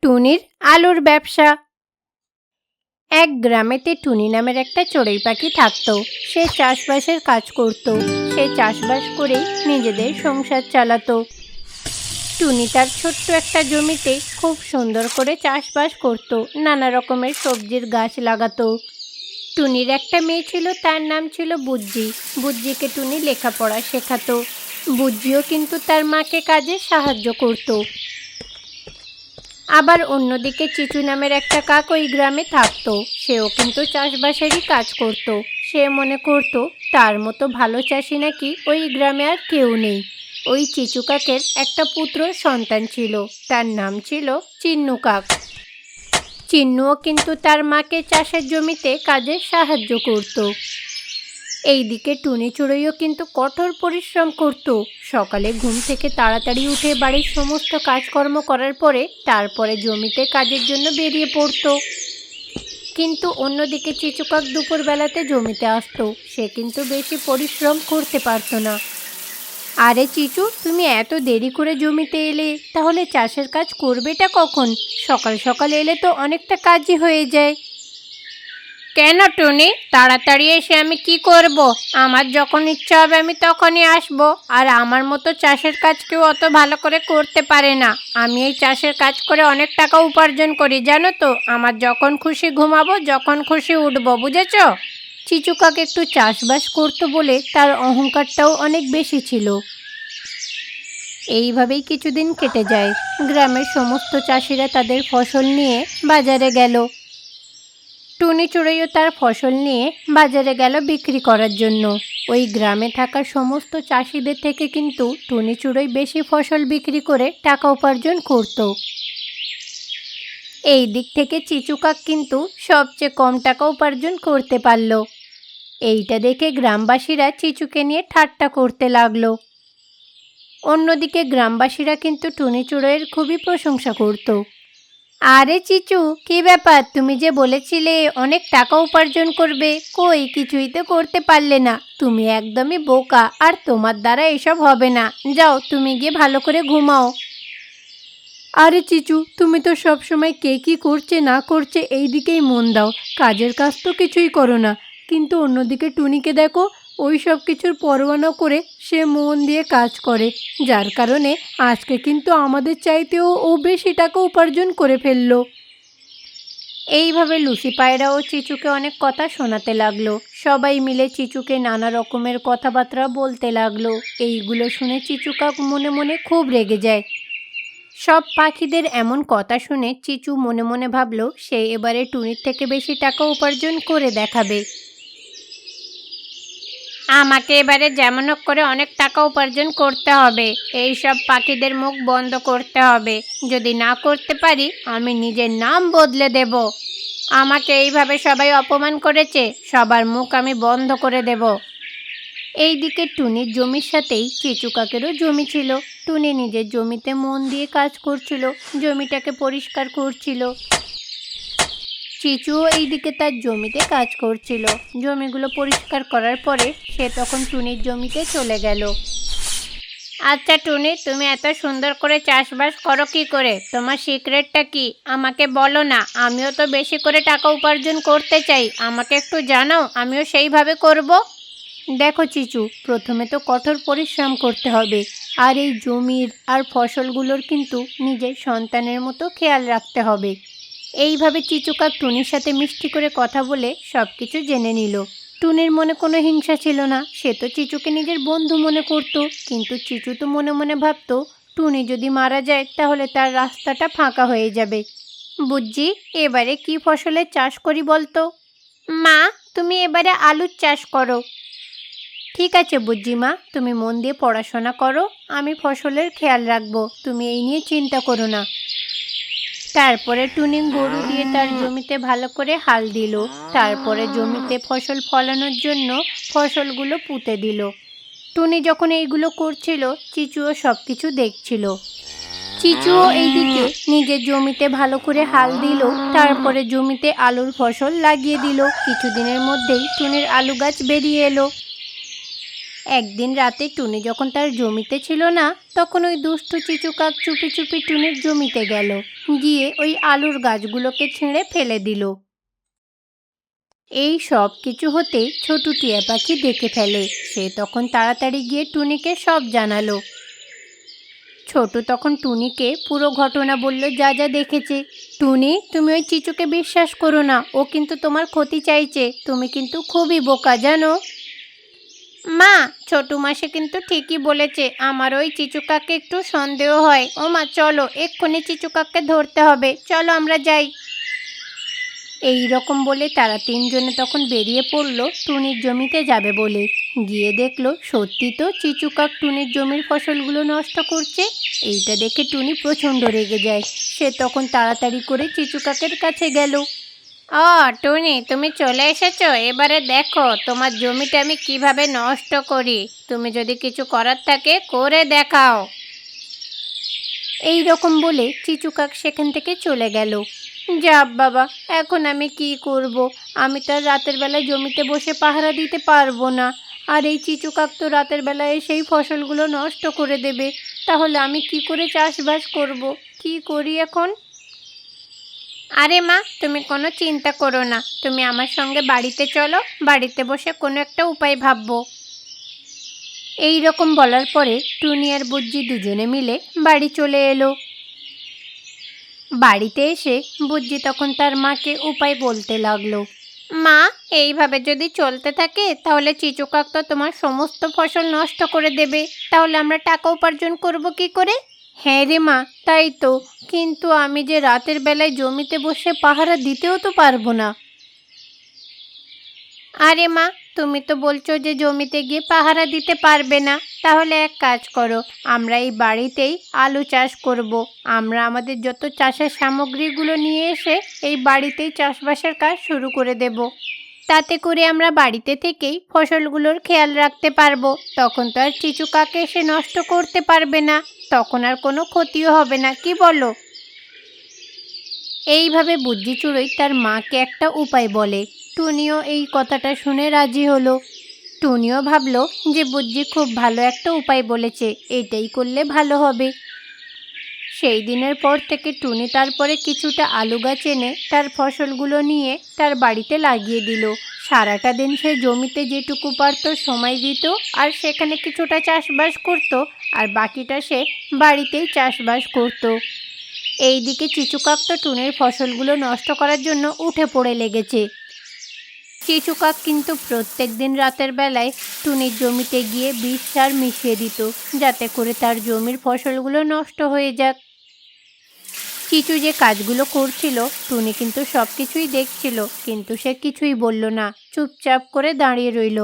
টুনির আলুর ব্যবসা। এক গ্রামেতে টুনি নামের একটা চড়ুই পাখি থাকতো। সে চাষবাসের কাজ করত। সে চাষবাস করেই নিজেদের সংসার চালাতো। টুনি তার ছোট্ট একটা জমিতে খুব সুন্দর করে চাষবাস করত, নানা রকমের সবজির গাছ লাগাতো। টুনির একটা মেয়ে ছিল, তার নাম ছিল বুজ্জি। বুজ্জিকে টুনি লেখাপড়া শেখাতো। বুজ্জিও কিন্তু তার মাকে কাজে সাহায্য করত। আবার অন্যদিকে চিচু নামের একটা কাক ওই গ্রামে থাকতো। সেও কিন্তু চাষবাসেরই কাজ করত। সে মনে করত তার মতো ভালো চাষি নাকি ওই গ্রামে আর কেউ নেই। ওই চিচু কাকের একটা পুত্র সন্তান ছিল, তার নাম ছিল চিন্নু কাক। চিন্নুও কিন্তু তার মাকে চাষের জমিতে কাজে সাহায্য করত। এইদিকে টুনি চড়ুইও কিন্তু কঠোর পরিশ্রম করত। সকালে ঘুম থেকে তাড়াতাড়ি উঠে বাড়ির সমস্ত কাজকর্ম করার পরে তারপরে জমিতে কাজের জন্য বেরিয়ে পড়তো। কিন্তু অন্যদিকে চিচুকাক দুপুরবেলাতে জমিতে আসতো। সে কিন্তু বেশি পরিশ্রম করতে পারতো না। আরে চিচু, তুমি এত দেরি করে জমিতে এলে, তাহলে চাষের কাজ করবেটা কখন? সকাল সকাল এলে তো অনেকটা কাজই হয়ে যায়। কেন টুনি, তাড়াতাড়ি এসে আমি কি করব? আমার যখন ইচ্ছা হবে আমি তখনই আসব। আর আমার মতো চাষের কাজ কেউ অত ভালো করে করতে পারে না। আমি এই চাষের কাজ করে অনেক টাকা উপার্জন করি, জানো তো। আমার যখন খুশি ঘুমাবো, যখন খুশি উঠবো, বুঝেছ? চিচুকাক একটু চাষবাস করতো বলে তার অহংকারটাও অনেক বেশি ছিল। এইভাবেই কিছুদিন কেটে যায়। গ্রামের সমস্ত চাষিরা তাদের ফসল নিয়ে বাজারে গেল। টুনি চড়ুইও তার ফসল নিয়ে বাজারে গেল বিক্রি করার জন্য। ওই গ্রামে থাকা সমস্ত চাষিদের থেকে কিন্তু টুনি চড়ুই বেশি ফসল বিক্রি করে টাকা উপার্জন করত। এই দিক থেকে চিচুকাক কিন্তু সবচেয়ে কম টাকা উপার্জন করতে পারল। এইটা দেখে গ্রামবাসীরা চিচুকে নিয়ে ঠাট্টা করতে লাগলো। অন্যদিকে গ্রামবাসীরা কিন্তু টুনি চড়ুইয়ের খুবই প্রশংসা করত। আরে চিচু, কি ব্যাপার? তুমি যে বলেছিলে অনেক টাকা উপার্জন করবে, কই কিছুই তো করতে পারলে না। তুমি একদমই বোকা, আর তোমার দ্বারা এসব হবে না। যাও, তুমি গিয়ে ভালো করে ঘুমাও। আরে চিচু, তুমি তো সবসময় কে কি করছে না করছে এই দিকেই মন দাও, কাজের কাজ তো কিছুই করো না। কিন্তু অন্যদিকে টুনিকে দেখো, ওই সব কিছুর পরোয়া না করে সে মন দিয়ে কাজ করে, যার কারণে আজকে কিন্তু আমাদের চাইতেও ও বেশি টাকা উপার্জন করে ফেললো। এইভাবে লুসি পায়রাও চিচুকে অনেক কথা শোনাতে লাগলো। সবাই মিলে চিচুকে নানা রকমের কথাবার্তা বলতে লাগলো। এইগুলো শুনে চিচু কাক মনে মনে খুব রেগে যায়। সব পাখিদের এমন কথা শুনে চিচু মনে মনে ভাবলো সে এবারে টুনির থেকে বেশি টাকা উপার্জন করে দেখাবে। আমাকে এবারে যেমন হোক করে অনেক টাকা উপার্জন করতে হবে। এই সব পাখিদের মুখ বন্ধ করতে হবে। যদি না করতে পারি, আমি নিজের নাম বদলে দেব। আমাকে এইভাবে সবাই অপমান করেছে, সবার মুখ আমি বন্ধ করে দেব। এইদিকে টুনির জমির সাথেই চিচু কাকেরও জমি ছিল। টুনি নিজের জমিতে মন দিয়ে কাজ করছিল, জমিটাকে পরিষ্কার করছিল। চিচুও এইদিকে তার জমিতে কাজ করছিল। জমিগুলো পরিষ্কার করার পরে সে তখন টুনির জমিতে চলে গেল। আচ্ছা টুনি, তুমি এত সুন্দর করে চাষবাস করো কি করে? তোমার সিক্রেটটা কি? আমাকে বলো না, আমিও তো বেশি করে টাকা উপার্জন করতে চাই। আমাকে একটু জানাও, আমিও সেইভাবে করব। দেখো চিচু, প্রথমে তো কঠোর পরিশ্রম করতে হবে। আর এই জমির আর ফসলগুলোর কিন্তু নিজের সন্তানের মতো খেয়াল রাখতে হবে। এইভাবে চিচুকাক টুনির সাথে মিষ্টি করে কথা বলে সব কিছু জেনে নিল। টুনির মনে কোনো হিংসা ছিল না, সে তো চিচুকে নিজের বন্ধু মনে করত। কিন্তু চিচু তো মনে মনে ভাবত টুনি যদি মারা যায় তাহলে তার রাস্তাটা ফাঁকা হয়ে যাবে। বুঝছি, এবারে কি ফসলের চাষ করি বলতো? মা, তুমি এবারে আলুর চাষ করো। ঠিক আছে বুঝছি মা, তুমি মন দিয়ে পড়াশোনা করো, আমি ফসলের খেয়াল রাখবো, তুমি এই নিয়ে চিন্তা করো না। তারপরে টুনি গরু দিয়ে তার জমিতে ভালো করে হাল দিল। তারপরে জমিতে ফসল ফলানোর জন্য ফসলগুলো পুঁতে দিল। টুনি যখন এইগুলো করছিল, চিচুও সব কিছু দেখছিল। চিচুও এইদিকে নিজের জমিতে ভালো করে হাল দিল। তারপরে জমিতে আলুর ফসল লাগিয়ে দিল। কিছুদিনের মধ্যেই টুনির আলু গাছ বেরিয়ে এলো। একদিন রাতে টুনি যখন তার জমিতে ছিল না, তখন ওই দুষ্টু চিচু কাক চুপি চুপি টুনির জমিতে গেল, গিয়ে ওই আলুর গাছগুলোকে ছিঁড়ে ফেলে দিল। এই সব কিছু হতে ছোটু টিয়া পাখি দেখে ফেলে। সে তখন তাড়াতাড়ি গিয়ে টুনিকে সব জানালো। ছোটু তখন টুনিকে পুরো ঘটনা বলল, যা যা দেখেছে। টুনি, তুমি ওই চিচুকে বিশ্বাস করো না, ও কিন্তু তোমার ক্ষতি চাইছে। তুমি কিন্তু খুবই বোকা জানো। মা, ছোটু মাসে কিন্তু ঠিকই বলেছে। আমার ওই চিচু কাককে একটু সন্দেহ হয়। ও মা, চলো এক্ষুনি চিচু কাককে ধরতে হবে, চলো আমরা যাই। এই রকম বলে তারা তিনজনে তখন বেরিয়ে পড়ল টুনির জমিতে যাবে বলে। গিয়ে দেখলো সত্যি তো চিচু কাক টুনির জমির ফসলগুলো নষ্ট করছে। এইটা দেখে টুনি প্রচণ্ড রেগে যায়। সে তখন তাড়াতাড়ি করে চিচু কাকের কাছে গেল। ও টুনি, তুমি চলে এসেছো। এবারে দেখো তোমার জমিটা আমি কিভাবে নষ্ট করি। তুমি যদি কিছু করার থাকে করে দেখাও। এই রকম বলে চিচু কাক সেখান থেকে চলে গেল। যা বাবা, এখন আমি কি করব? আমি তো আর রাতের বেলায় জমিতে বসে পাহারা দিতে পারবো না। আর এই চিচু কাক তো রাতের বেলায় সেই ফসলগুলো নষ্ট করে দেবে। তাহলে আমি কি করে চাষবাস করব? কি করি এখন? আরে মা, তুমি কোনো চিন্তা করো না। তুমি আমার সঙ্গে বাড়িতে চলো, বাড়িতে বসে কোনো একটা উপায় ভাববো। এই রকম বলার পরে টুনি আর বুজ্জি দুজনে মিলে বাড়ি চলে এলো। বাড়িতে এসে বুজ্জি তখন তার মাকে উপায় বলতে লাগলো। মা, এইভাবে যদি চলতে থাকে তাহলে চিচু কাক তো তোমার সমস্ত ফসল নষ্ট করে দেবে। তাহলে আমরা টাকা উপার্জন করব কি করে? হ্যাঁ রে মা, তাই তো। কিন্তু আমি যে রাতের বেলায় জমিতে বসে পাহারা দিতেও তো পারবো না। আরে মা, তুমি তো বলছো যে জমিতে গিয়ে পাহারা দিতে পারবে না। তাহলে এক কাজ করো, আমরা এই বাড়িতেই আলু চাষ করব। আমরা আমাদের যত চাষের সামগ্রীগুলো নিয়ে এসে এই বাড়িতেই চাষবাসের কাজ শুরু করে দেব। তাতে করে আমরা বাড়িতে থেকেই ফসলগুলোর খেয়াল রাখতে পারবো। তখন তো আর চিচু কাকে এসে নষ্ট করতে পারবে না। তখন আর কোনো ক্ষতিও হবে না, কি বলো? এইভাবে বুদ্ধি চুড়োই তার মাকে একটা উপায় বলে। টুনিও এই কথাটা শুনে রাজি হলো। টুনিও ভাবলো যে বুজ্জি খুব ভালো একটা উপায় বলেছে, এটাই করলে ভালো হবে। সেই দিনের পর থেকে টুনি তারপরে কিছুটা আলু গাছ এনে তার ফসলগুলো নিয়ে তার বাড়িতে লাগিয়ে দিল। সারাটা দিন সে জমিতে যেটুকু পারত সময় দিত, আর সেখানে কিছুটা চাষবাস করত, আর বাকিটা সে বাড়িতেই চাষবাস করত। এইদিকে চিচু কাক তো টুনির ফসলগুলো নষ্ট করার জন্য উঠে পড়ে লেগেছে। চিচু কাক কিন্তু প্রত্যেক দিন রাতের বেলায় টুনির জমিতে গিয়ে বিষ সার মিশিয়ে দিত, যাতে করে তার জমির ফসলগুলো নষ্ট হয়ে যাক। চিচু যে কাজগুলো করছিল টুনি কিন্তু সব কিছুই দেখছিল, কিন্তু সে কিছুই বলল না, চুপচাপ করে দাঁড়িয়ে রইল।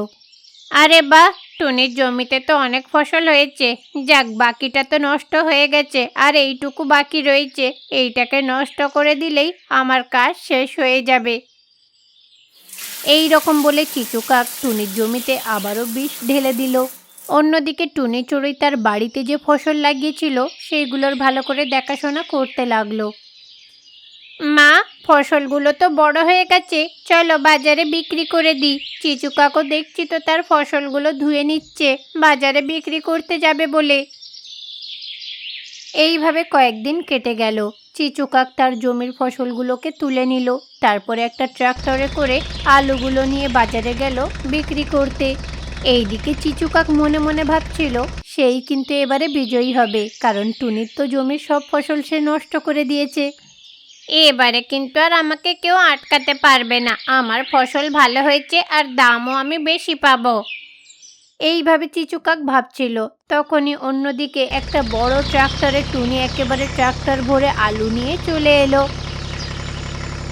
আরে বাহ, টুনির জমিতে তো অনেক ফসল হয়েছে। যাক, বাকিটা তো নষ্ট হয়ে গেছে, আর এইটুকু বাকি রয়েছে। এইটাকে নষ্ট করে দিলেই আমার কাজ শেষ হয়ে যাবে। এই রকম বলে চিচু কাক টুনির জমিতে আবারও বিষ ঢেলে দিল। অন্যদিকে টুনি চড়ুই তার বাড়িতে যে ফসল লাগিয়েছিল সেইগুলোর ভালো করে দেখাশোনা করতে লাগলো। মা, ফসলগুলো তো বড় হয়ে গেছে, চলো বাজারে বিক্রি করে দিই। চিচু কাকও দেখছি তো তার ফসলগুলো ধুয়ে নিচ্ছে, বাজারে বিক্রি করতে যাবে বলে। এইভাবে কয়েকদিন কেটে গেল। চিচু কাক তার জমির ফসলগুলোকে তুলে নিল। তারপরে একটা ট্রাক্টরে করে আলুগুলো নিয়ে বাজারে গেল বিক্রি করতে। এইদিকে চিচু কাক মনে মনে ভাবছিল সেই কিন্তু এবারে বিজয়ী হবে, কারণ টুনির তো জমির সব ফসল সে নষ্ট করে দিয়েছে। এবারে কিন্তু আর আমাকে কেউ আটকাতে পারবে না। আমার ফসল ভালো হয়েছে, আর দামও আমি বেশি পাবো। এইভাবে চিচু কাক ভাবছিল। তখনই অন্যদিকে একটা বড় ট্রাক্টরে টুনি একেবারে ট্রাক্টর ভরে আলু নিয়ে চলে এলো।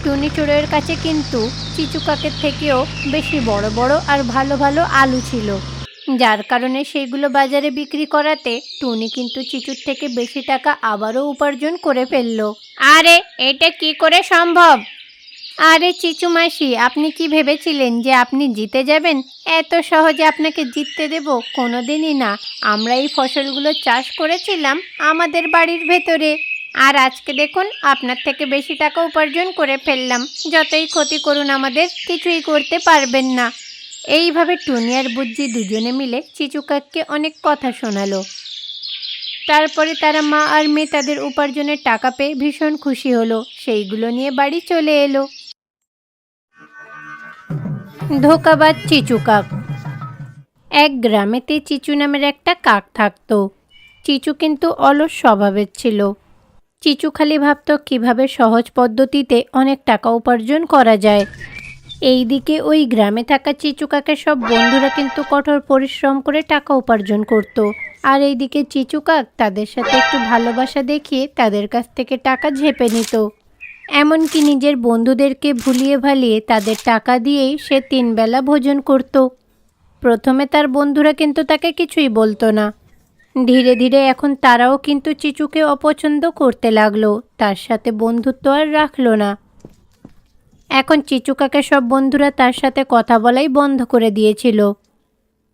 টুনি চোরের কাছে কিন্তু চিচু কাকের থেকেও বেশি বড় বড় আর ভালো ভালো আলু ছিল, যার কারণে সেইগুলো বাজারে বিক্রি করাতে টুনি কিন্তু চিচুর থেকে বেশি টাকা আবারও উপার্জন করে ফেলল। আরে, এটা কি করে সম্ভব? আরে চিচু মাসি, আপনি কি ভেবেছিলেন যে আপনি জিতে যাবেন? এত সহজে আপনাকে জিততে দেব কোনোদিনই না। আমরা এই ফসলগুলো চাষ করেছিলাম আমাদের বাড়ির ভেতরে, আর আজকে দেখুন আপনার থেকে বেশি টাকা উপার্জন করে ফেললাম। যতই ক্ষতি করুন আমাদের কিছুই করতে পারবেন না। এইভাবে টুনি আর বুজ্জি দুজনে মিলে চিচু কাককে অনেক কথা শোনালো। তারপরে তারা মা আর মেয়ে তাদের উপার্জনের টাকা পেয়ে ভীষণ খুশি হলো। সেইগুলো নিয়ে বাড়ি চলে এলো। ধোঁকাবাজ চিচু কাক। এক গ্রামেতে চিচু নামের একটা কাক থাকতো। চিচু কিন্তু অলস স্বভাবের ছিল। চিচু খালি ভাবত কিভাবে সহজ পদ্ধতিতে অনেক টাকা উপার্জন করা যায়। এইদিকে ওই গ্রামে থাকা চিচু কাকের সব বন্ধুরা কিন্তু কঠোর পরিশ্রম করে টাকা উপার্জন করত। আর এইদিকে চিচু কাক তাদের সাথে একটু ভালোবাসা দেখিয়ে তাদের কাছ থেকে টাকা ঝেপে নিত। এমনকি নিজের বন্ধুদেরকে ভুলিয়ে ভালিয়ে তাদের টাকা দিয়েই সে 3 বেলা ভোজন করত। প্রথমে তার বন্ধুরা কিন্তু তাকে কিছুই বলতো না। ধীরে ধীরে এখন তারাও কিন্তু চিচুকে অপছন্দ করতে লাগলো, তার সাথে বন্ধুত্ব আর রাখলো না। এখন চিচু কাকের সব বন্ধুরা তার সাথে কথা বলাই বন্ধ করে দিয়েছিল।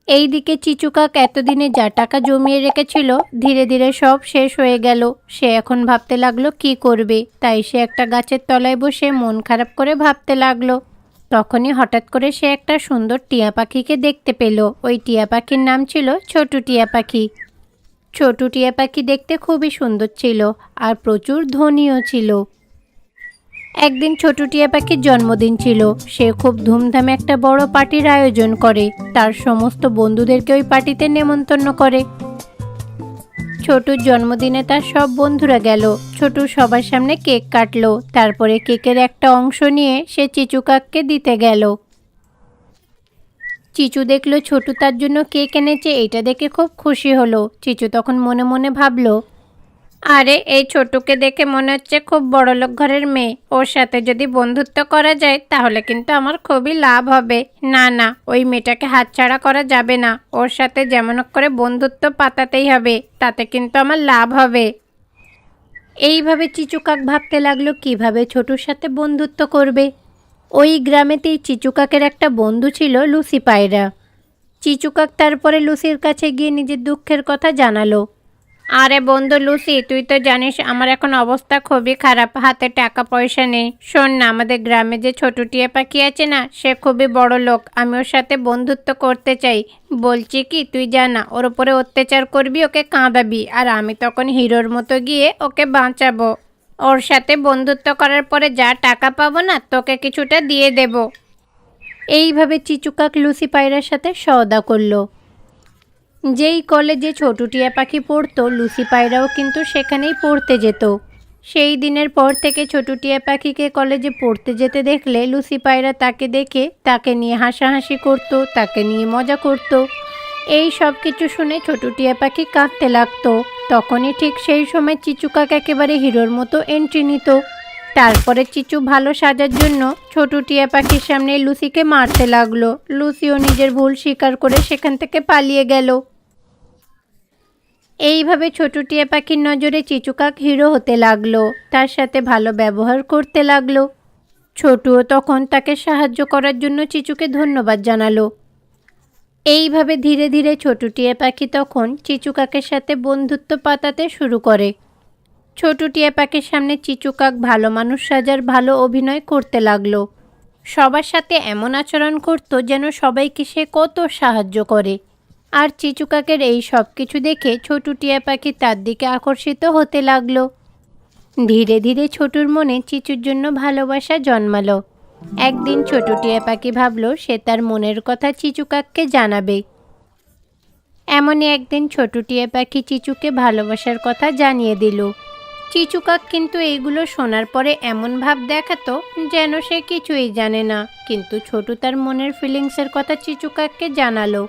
এইদিকে চিচু কাক এতদিনে যা টাকা জমিয়ে রেখেছিল ধীরে ধীরে সব শেষ হয়ে গেল। সে এখন ভাবতে লাগলো কি করবে, তাই সে একটা গাছের তলায় বসে মন খারাপ করে ভাবতে লাগলো। তখনই হঠাৎ করে সে একটা সুন্দর টিয়া পাখিকে দেখতে পেল। ওই টিয়া পাখির নাম ছিল ছোটু টিয়া পাখি। ছোটু টিয়া পাখি দেখতে খুবই সুন্দর ছিল আর প্রচুর ধনীও ছিল। একদিন ছোটু টিয়া পাখির জন্মদিন ছিল। সে খুব ধুমধামে একটা বড় পার্টির আয়োজন করে। তার সমস্ত বন্ধুদেরকে ওই পার্টিতে নেমন্তন্ন করে। ছোটুর জন্মদিনে তার সব বন্ধুরা গেল। ছোটু সবার সামনে কেক কাটলো। তারপরে কেকের একটা অংশ নিয়ে সে চিচু কাককে দিতে গেল। চিচু দেখলো ছোটু তার জন্য কেক এনেছে, এটা দেখে খুব খুশি হলো। চিচু তখন মনে মনে ভাবলো, আরে এই ছোটুকে দেখে মনে হচ্ছে খুব বড়লোক ঘরের মেয়ে, ওর সাথে যদি বন্ধুত্ব করা যায় তাহলে কিন্তু আমার খুবই লাভ হবে। না না, ওই মেয়েটাকে হাতছাড়া করা যাবে না, ওর সাথে যেমন করে বন্ধুত্ব পাতাতেই হবে, তাতে কিন্তু আমার লাভ হবে। এইভাবে চিচু কাক ভাবতে লাগলো কিভাবে ছোটুর সাথে বন্ধুত্ব করবে। ওই গ্রামেতেই চিচু কাকের একটা বন্ধু ছিল লুসি পায়রা। চিচু কাক তারপরে লুসির কাছে গিয়ে নিজের দুঃখের কথা জানালো। আরে বন্ধু লুসি, তুই তো জানিস আমার এখন অবস্থা খুবই খারাপ, হাতে টাকা পয়সা নেই। শোন না, আমাদের গ্রামে যে ছোট টিয়া পাখি আছে না, সে খুবই বড় লোক, আমি ওর সাথে বন্ধুত্ব করতে চাই। বলছি কি তুই জানা ওর উপরে অত্যাচার করবি, ওকে কাঁদাবি, আর আমি তখন হিরোর মতো গিয়ে ওকে বাঁচাবো। ওর সাথে বন্ধুত্ব করার পরে যা টাকা পাবো না তোকে কিছুটা দিয়ে দেব। এইভাবে চিচু কাক লুসি পায়রার সাথে সওদা করলো। যেই কলেজে ছোটু টিয়া পাখি পড়তো লুসি পায়রাও কিন্তু সেখানেই পড়তে যেত। সেই দিনের পর থেকে ছোটু টিয়া পাখিকে কলেজে পড়তে যেতে দেখলে লুসি পায়রা তাকে দেখে তাকে নিয়ে হাসাহাসি করত, তাকে নিয়ে মজা করত। এই সব কিছু শুনে ছোটু টিয়া পাখি কাঁদতে লাগতো। তখনই ঠিক সেই সময় চিচু কাক একেবারে হিরোর মতো এন্ট্রি নিত। তারপরে চিচু ভালো সাজার জন্য ছোটু টিয়া পাখির সামনে লুসিকে মারতে লাগলো। লুসিও নিজের ভুল স্বীকার করে সেখান থেকে পালিয়ে গেল। এইভাবে ছোটু টিয়া পাখির নজরে চিচু কাক হিরো হতে লাগলো, তার সাথে ভালো ব্যবহার করতে লাগলো। ছোটুও তখন তাকে সাহায্য করার জন্য চিচুকে ধন্যবাদ জানালো। এইভাবে ধীরে ধীরে ছোটু টিয়া পাখি তখন চিচু কাকের সাথে বন্ধুত্ব পাতাতে শুরু করে। ছোটু টিয়া পাখির সামনে চিচু কাক ভালো মানুষ সাজার ভালো অভিনয় করতে লাগলো। সবার সাথে এমন আচরণ করত যেন সবাইকে সে কত সাহায্য করে। আর চিচু কাকের এই সব কিছু দেখে ছোটু টিয়া পাখি তার দিকে আকর্ষিত হতে লাগলো। ধীরে ধীরে ছোটুর মনে চিচুর জন্য ভালোবাসা জন্মালো। একদিন ছোটু টিয়া পাখি ভাবলো সে তার মনের কথা চিচু কাককে জানাবে। এমনই একদিন ছোটু টিয়া পাখি চিচুকে ভালোবাসার কথা জানিয়ে দিল। চিচু কাক কিন্তু এইগুলো শোনার পরে এমন ভাব দেখাতো যেন সে কিছুই জানে না, কিন্তু ছোটু তার মনের ফিলিংসের কথা চিচু কাককে জানালো।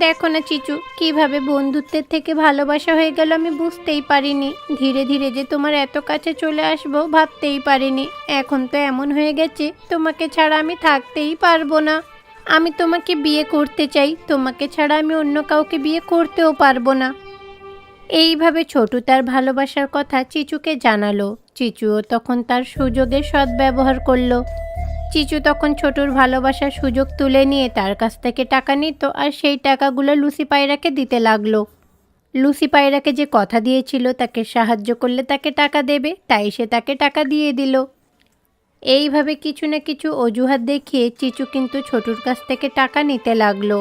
দেখো না চিচু, কিভাবে বন্ধুত্বের থেকে ভালোবাসা হয়ে গেল আমি বুঝতেই পারিনি। ধীরে ধীরে যে তোমার এত কাছে চলে আসবো ভাবতেই পারিনি। এখন তো এমন হয়ে গেছে তোমাকে ছাড়া আমি থাকতেই পারবো না। আমি তোমাকে বিয়ে করতে চাই, তোমাকে ছাড়া আমি অন্য কাউকে বিয়ে করতেও পারবো না। এইভাবে ছোটু তার ভালোবাসার কথা চিচুকে জানালো। চিচুও তখন তার সুযোগের সদ্ব্যবহার করলো। চিচু তখন ছোটুর ভালোবাসার সুযোগ তুলে নিয়ে তার কাছ থেকে টাকা নিত আর সেই টাকাগুলো লুসি পায়রাকে দিতে লাগলো। লুসি পায়রাকে যে কথা দিয়েছিল তাকে সাহায্য করলে তাকে টাকা দেবে, তাই সে তাকে টাকা দিয়ে দিল। এইভাবে কিছু না কিছু অজুহাত দেখিয়ে চিচু কিন্তু ছোটুর কাছ থেকে টাকা নিতে লাগলো।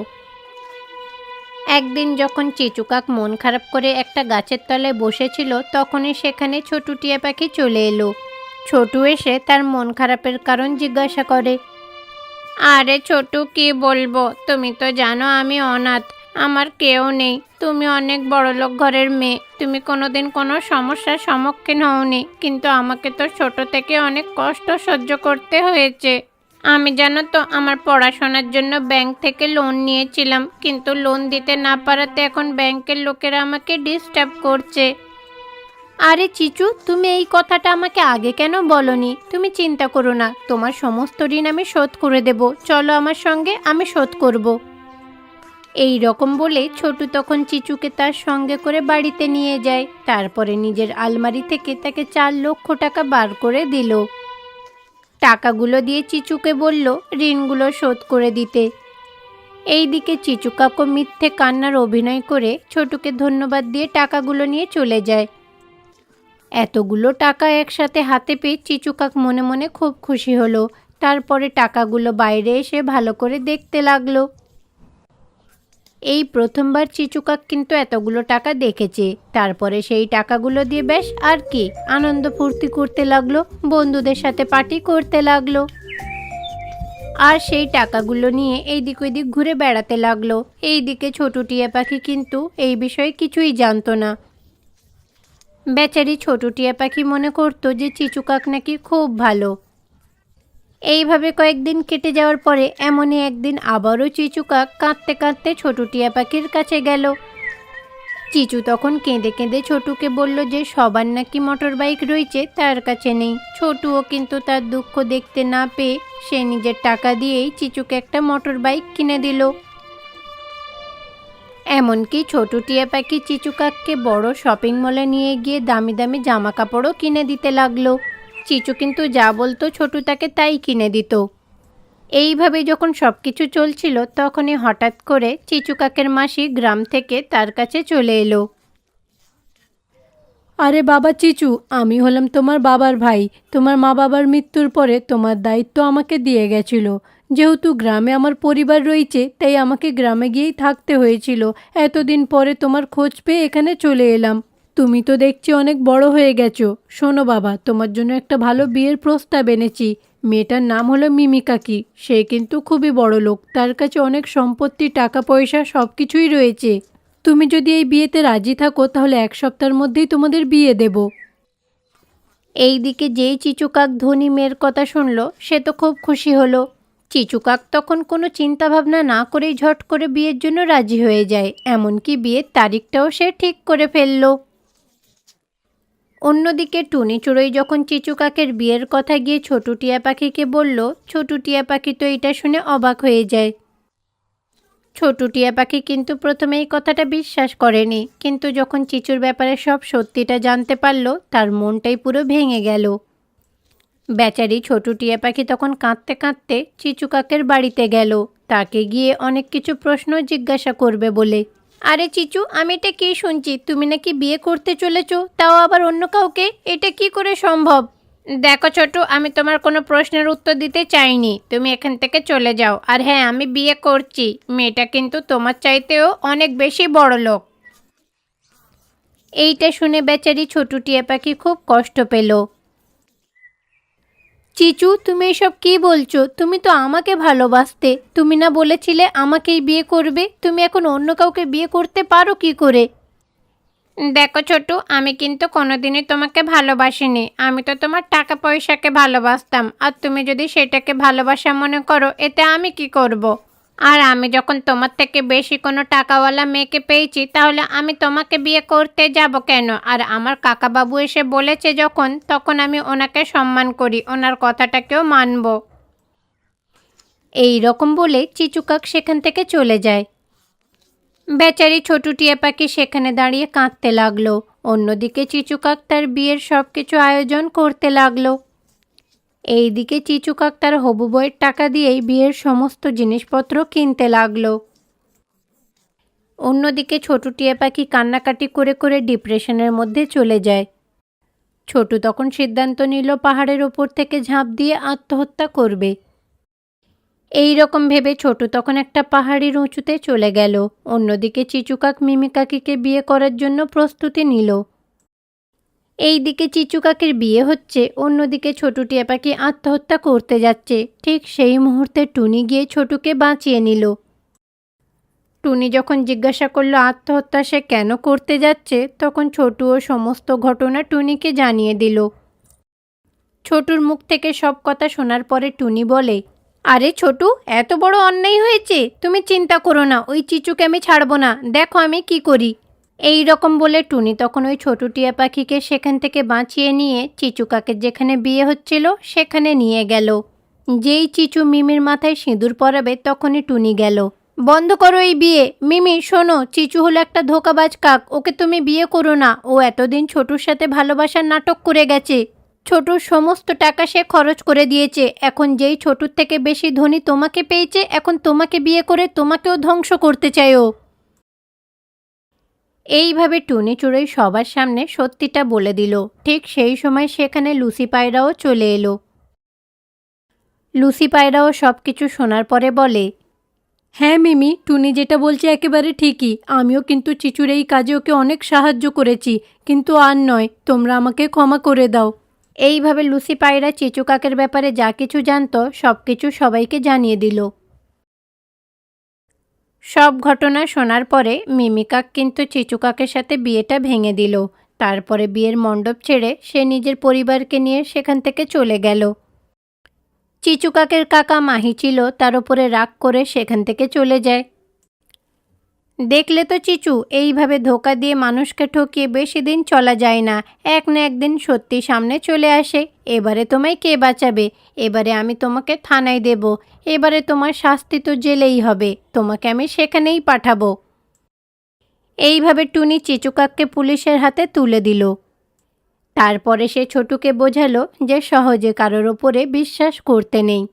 একদিন যখন চিচু কাক মন খারাপ করে একটা গাছের তলায় বসেছিল, তখনই সেখানে ছোটু টিয়া পাখি চলে এলো। ছোটু এসে তার মন খারাপের কারণ জিজ্ঞাসা করে। আরে ছোটু, কি বলবো, তুমি তো জানো আমি অনাথ, আমার কেউ নেই। তুমি অনেক বড়লোক ঘরের মেয়ে, তুমি কোনোদিন কোনো সমস্যার সম্মুখীন হওনি, কিন্তু আমাকে তো ছোট থেকে অনেক কষ্ট সহ্য করতে হয়েছে। আমি জানো তো আমার পড়াশোনার জন্য ব্যাংক থেকে লোন নিয়েছিলাম, কিন্তু লোন দিতে না পারাতে এখন ব্যাংকের লোকেরা আমাকে ডিস্টার্ব করছে। আরে চিচু, তুমি এই কথাটা আমাকে আগে কেন বলনি? তুমি চিন্তা করো না, তোমার সমস্ত ঋণ আমি শোধ করে দেব। চলো আমার সঙ্গে, আমি শোধ করব। এই রকম বলে ছোটু তখন চিচুকে তার সঙ্গে করে বাড়িতে নিয়ে যায়। তারপরে নিজের আলমারি থেকে তাকে 4 লক্ষ টাকা বার করে দিল। টাকাগুলো দিয়ে চিচুকে বলল ঋণগুলো শোধ করে দিতে। এইদিকে চিচু কাকু মিথ্যে কান্নার অভিনয় করে ছোটুকে ধন্যবাদ দিয়ে টাকাগুলো নিয়ে চলে যায়। এতগুলো টাকা একসাথে হাতে পেয়ে চিচু কাক মনে মনে খুব খুশি হলো। তারপরে টাকাগুলো বাইরে এসে ভালো করে দেখতে লাগলো। এই প্রথমবার চিচু কাক কিন্তু এতগুলো টাকা দেখেছে। তারপরে সেই টাকাগুলো দিয়ে বেশ আর কি আনন্দ ফুর্তি করতে লাগলো, বন্ধুদের সাথে পার্টি করতে লাগলো। আর সেই টাকাগুলো নিয়ে এইদিক ওইদিক ঘুরে বেড়াতে লাগলো। এইদিকে ছোটু টিয়া পাখি কিন্তু এই বিষয়ে কিছুই জানতো না। বেচারি ছোটু টিয়া পাখি মনে করতো যে চিচু কাক নাকি খুব ভালো। এইভাবে কয়েকদিন কেটে যাওয়ার পরে এমনই একদিন আবারও চিচু কাক কাঁদতে কাঁদতে ছোটু টিয়া পাখির কাছে গেল। চিচু তখন কেঁদে কেঁদে ছোটুকে বলল যে সবার নাকি মোটর বাইক রয়েছে, তার কাছে নেই। ছোটুও কিন্তু তার দুঃখ দেখতে না পেয়ে সে নিজের টাকা দিয়েই চিচুকে একটা মোটর বাইক কিনে দিল। এমনকি ছোটু টিয়া পাখি চিচু কাককে বড় শপিং মলে নিয়ে গিয়ে দামি দামি জামা কাপড়ও কিনে দিতে লাগলো। চিচু কিন্তু যা বলতো ছোটু তাকে তাই কিনে দিত। এইভাবে যখন সব কিছু চলছিল, তখনই হঠাৎ করে চিচু কাকের মাসি গ্রাম থেকে তার কাছে চলে এলো। আরে বাবা চিচু, আমি হলাম তোমার বাবার ভাই। তোমার মা বাবার মৃত্যুর পরে তোমার দায়িত্ব আমাকে দিয়ে গেছিল। যেহেতু গ্রামে আমার পরিবার রয়েছে, তাই আমাকে গ্রামে গিয়েই থাকতে হয়েছিল। এতদিন পরে তোমার খোঁজ পেয়ে এখানে চলে এলাম। তুমি তো দেখছি অনেক বড় হয়ে গেছো। শোনো বাবা, তোমার জন্য একটা ভালো বিয়ের প্রস্তাব এনেছি। মেয়েটার নাম হলো মিমি কাকি। সে কিন্তু খুবই বড় লোক, তার কাছে অনেক সম্পত্তি, টাকা পয়সা সব কিছুই রয়েছে। তুমি যদি এই বিয়েতে রাজি থাকো তাহলে 1 সপ্তাহের মধ্যেই তোমাদের বিয়ে দেব। এইদিকে যেই চিচু কাক ধনী মেয়ের কথা শুনল, সে তো খুব খুশি হলো। চিচু কাক তখন কোনো চিন্তা ভাবনা না করেই ঝট করে বিয়ের জন্য রাজি হয়ে যায়। এমনকি বিয়ের তারিখটাও সে ঠিক করে ফেলল। অন্যদিকে টুনি চড়ুই যখন চিচু কাকের বিয়ের কথা গিয়ে ছোটু টিয়া পাখিকে বলল, ছোটু টিয়া পাখি তো এটা শুনে অবাক হয়ে যায়। ছোটু টিয়া পাখি কিন্তু প্রথমে এই কথাটা বিশ্বাস করেনি, কিন্তু যখন চিচুর ব্যাপারে সব সত্যিটা জানতে পারল, তার মনটাই পুরো ভেঙে গেল। বেচারি ছোটু টিয়া পাখি তখন কাঁদতে কাঁদতে চিচু কাকের বাড়িতে গেল, তাকে গিয়ে অনেক কিছু প্রশ্ন জিজ্ঞাসা করবে বলে। আরে চিচু, আমি এটা কি শুনছি, তুমি নাকি বিয়ে করতে চলেছো, তাও আবার অন্য কাউকে? এটা কি করে সম্ভব? দেখো ছোটু, আমি তোমার কোনো প্রশ্নের উত্তর দিতে চাইনি, তুমি এখান থেকে চলে যাও। আর হ্যাঁ, আমি বিয়ে করছি, মেয়েটা কিন্তু তোমার চাইতেও অনেক বেশি বড় লোক। এইটা শুনে বেচারি ছোটু টিয়া পাখি খুব কষ্ট পেল। চিচু, তুমি এসব কি বলছো? তুমি তো আমাকে ভালোবাসতে, তুমি না বলেছিলে আমাকেই বিয়ে করবে? তুমি এখন অন্য কাউকে বিয়ে করতে পারো কি করে? দেখো ছোটু, আমি কিন্তু কোনোদিনই তোমাকে ভালোবাসিনি, আমি তো তোমার টাকা পয়সাকে ভালোবাসতাম। আর তুমি যদি সেটাকে ভালোবাসা মনে করো, এতে আমি কি করব? আর আমি যখন তোমার থেকে বেশি কোনো টাকাওয়ালা মেয়েকে পেয়েছি, তাহলে আমি তোমাকে বিয়ে করতে যাব কেন? আর আমার কাকাবাবু এসে বলেছে যখন, তখন আমি ওনাকে সম্মান করি, ওনার কথাটাকেও মানব। এই রকম বলে চিচু কাক সেখান থেকে চলে যায়। বেচারি ছোটু টিয়া পাখি সেখানে দাঁড়িয়ে কাঁদতে লাগলো। অন্যদিকে চিচু কাক তার বিয়ের সব কিছু আয়োজন করতে লাগলো। এইদিকে চিচু কাক তার হবু বউয়ের টাকা দিয়েই বিয়ের সমস্ত জিনিসপত্র কিনতে লাগলো। অন্যদিকে ছোটু টিয়া পাখি কান্নাকাটি করে করে ডিপ্রেশনের মধ্যে চলে যায়। ছোটু তখন সিদ্ধান্ত নিল পাহাড়ের ওপর থেকে ঝাঁপ দিয়ে আত্মহত্যা করবে। এই রকম ভেবে ছোটু তখন একটা পাহাড়ির উঁচুতে চলে গেল। অন্যদিকে চিচুকাক মিমি কাকিকে বিয়ে করার জন্য প্রস্তুতি নিল। এইদিকে চিচু কাকের বিয়ে হচ্ছে, অন্যদিকে ছোটু টিয়া পাখি আত্মহত্যা করতে যাচ্ছে। ঠিক সেই মুহূর্তে টুনি গিয়ে ছোটুকে বাঁচিয়ে নিল। টুনি যখন জিজ্ঞাসা করলো আত্মহত্যা সে কেন করতে যাচ্ছে, তখন ছোটুও সমস্ত ঘটনা টুনিকে জানিয়ে দিল। ছোটুর মুখ থেকে সব কথা শোনার পরে টুনি বলে, আরে ছোটু, এত বড় অন্যায় হয়েছে, তুমি চিন্তা করো না, ওই চিচুকে আমি ছাড়বো না, দেখো আমি কি করি। এই রকম বলে টুনি তখন ওই ছোটু টিয়া পাখিকে সেখান থেকে বাঁচিয়ে নিয়ে চিচু কাকের যেখানে বিয়ে হচ্ছিল সেখানে নিয়ে গেল। যেই চিচু মিমির মাথায় সিঁদুর পরাবে তখনই টুনি গেল। বন্ধ করো এই বিয়ে। মিমি শোনো, চিচু হলো একটা ধোঁকাবাজ কাক, ওকে তুমি বিয়ে করো না। ও এতদিন ছোটুর সাথে ভালোবাসার নাটক করে গেছে। ছোটুর সমস্ত টাকা সে খরচ করে দিয়েছে। এখন যেই ছোটুর থেকে বেশি ধনী তোমাকে পেয়েছে, এখন তোমাকে বিয়ে করে তোমাকেও ধ্বংস করতে চায় ও। এইভাবে টুনি চড়ুই সবার সামনে সত্যিটা বলে দিল। ঠিক সেই সময় সেখানে লুসি পায়রাও চলে এলো। লুসি পায়রাও সব কিছু শোনার পরে বলে, হ্যাঁ মিমি, টুনি যেটা বলছে একেবারে ঠিকই। আমিও কিন্তু চিচুর এই কাজে ওকে অনেক সাহায্য করেছি, কিন্তু আর নয়, তোমরা আমাকে ক্ষমা করে দাও। এইভাবে লুসি পায়রা চিচু কাকের ব্যাপারে যা কিছু জানতো সব কিছু সবাইকে জানিয়ে দিল। সব ঘটনা শোনার পরে মিমি কাক কিন্তু চিচু কাকের সাথে বিয়েটা ভেঙে দিল। তারপরে বিয়ের মণ্ডপ ছেড়ে সে নিজের পরিবারকে নিয়ে সেখান থেকে চলে গেল। চিচু কাকের কাকা মাহি ছিল, তার উপরে রাগ করে সেখান থেকে চলে যায়। দেখলে তো চিচু, এইভাবে ধোকা দিয়ে মানুষকে ঠকিয়ে বেশি দিন চলা যায় না, এক না একদিন সত্যি সামনে চলে আসে। এবারে তোমায় কে বাঁচাবে? এবারে আমি তোমাকে থানায় দেব। এবারে তোমার শাস্তি তো জেলেই হবে, তোমাকে আমি সেখানেই পাঠাবো। এইভাবে টুনি চিচু কাককে পুলিশের হাতে তুলে দিল। তারপরে সে ছোটুকে বোঝালো যে সহজে কারোর ওপরে বিশ্বাস করতে নেই।